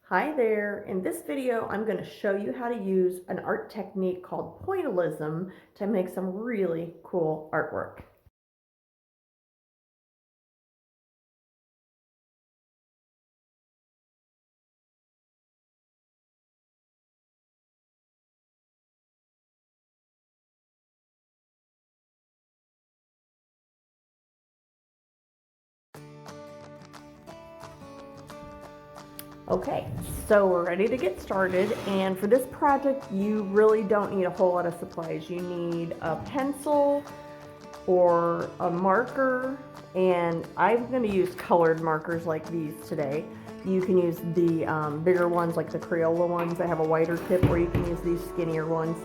Hi there. In this video, I'm going to show you how to use an art technique called pointillism to make some really cool artwork. Okay, so we're ready to get started, and for this project you really don't need a whole lot of supplies. You need a pencil or a marker, and I'm going to use colored markers like these today. You can use the bigger ones like the Crayola ones that have a wider tip, or you can use these skinnier ones.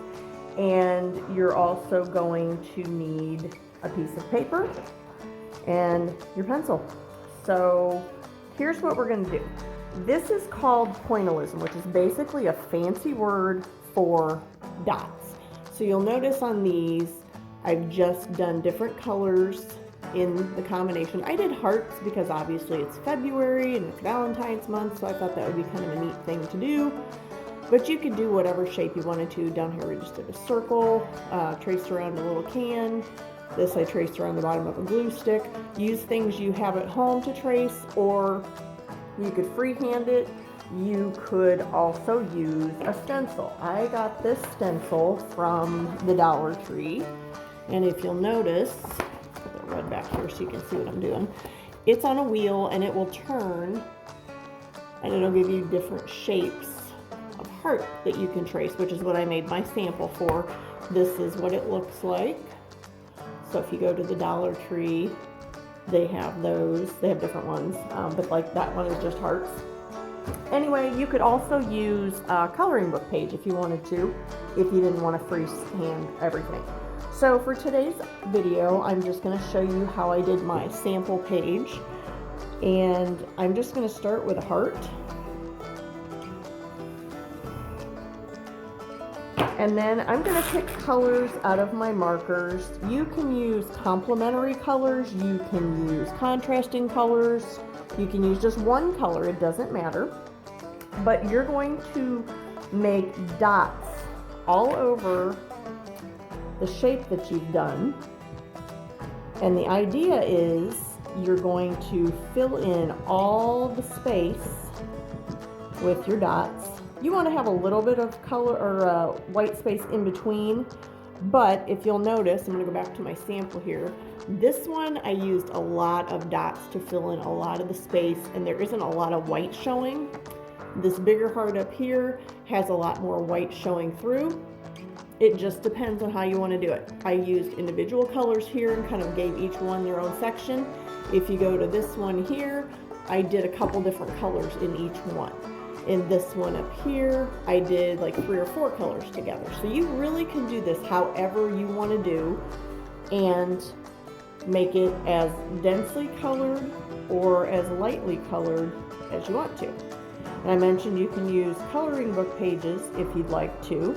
And you're also going to need a piece of paper and your pencil. So here's what we're going to do. This is called pointillism, which is basically a fancy word for dots. So you'll notice on these, I've just done different colors in the combination. I did hearts because obviously it's February and it's Valentine's month, so I thought that would be kind of a neat thing to do. But you could do whatever shape you wanted to. Down here we just did a circle, traced around a little can. This I traced around the bottom of a glue stick. Use things you have at home to trace, or you could freehand it. You could also use a stencil. I got this stencil from the Dollar Tree, and if you'll notice, put the red back here so you can see what I'm doing. It's on a wheel and it will turn, and it'll give you different shapes of heart that you can trace, which is what I made my sample for. This is what it looks like. So if you go to the Dollar Tree, they have those. They have different ones, but like that one is just hearts. Anyway, you could also use a coloring book page if you wanted to, if you didn't want to freehand everything. So for today's video, I'm just going to show you how I did my sample page, and I'm just going to start with a heart. And then I'm going to pick colors out of my markers. You can use complementary colors, you can use contrasting colors, you can use just one color, it doesn't matter. But you're going to make dots all over the shape that you've done. And the idea is you're going to fill in all the space with your dots. You want to have a little bit of color or white space in between, but if you'll notice, I'm going to go back to my sample here. This one I used a lot of dots to fill in a lot of the space, and there isn't a lot of white showing. This bigger heart up here has a lot more white showing through. It just depends on how you want to do it. I used individual colors here and kind of gave each one their own section. If you go to this one here, I did a couple different colors in each one. In this one up here, I did like 3 or 4 colors together. So you really can do this however you want to do and make it as densely colored or as lightly colored as you want to. And I mentioned you can use coloring book pages if you'd like to,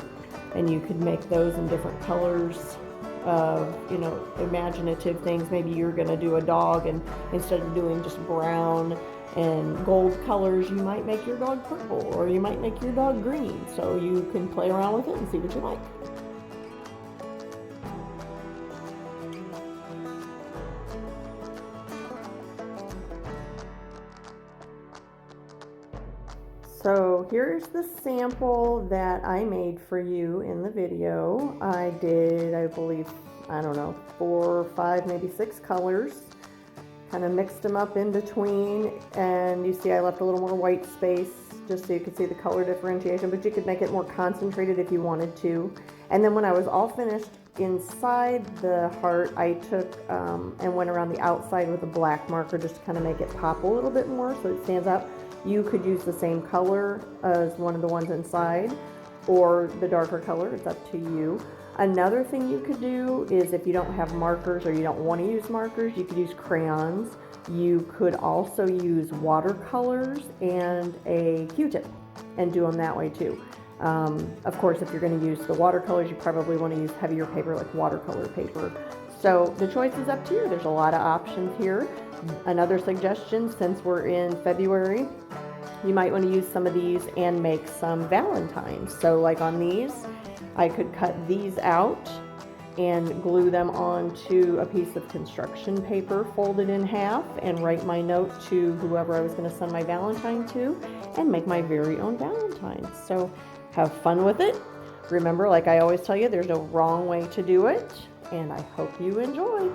and you could make those in different colors of, you know, imaginative things. Maybe you're going to do a dog, and instead of doing just brown and gold colors, you might make your dog purple, or you might make your dog green, so you can play around with it and see what you like. So here's the sample that I made for you in the video. I did, I believe, I don't know, 4, 5, maybe 6 colors. Kind of mixed them up in between, and you see I left a little more white space just so you could see the color differentiation, but you could make it more concentrated if you wanted to. And then when I was all finished inside the heart, I took and went around the outside with a black marker just to kind of make it pop a little bit more so it stands out. You could use the same color as one of the ones inside, or the darker color, it's up to you. Another thing you could do is, if you don't have markers or you don't want to use markers, you could use crayons. You could also use watercolors and a Q-tip and do them that way too. Of course, if you're going to use the watercolors, you probably want to use heavier paper like watercolor paper. So the choice is up to you. There's a lot of options here. Another suggestion, since we're in February, you might want to use some of these and make some Valentines. So like on these, I could cut these out and glue them onto a piece of construction paper folded in half and write my note to whoever I was going to send my Valentine to and make my very own Valentine. So have fun with it. Remember, like I always tell you, there's no wrong way to do it, and I hope you enjoy.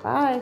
Bye.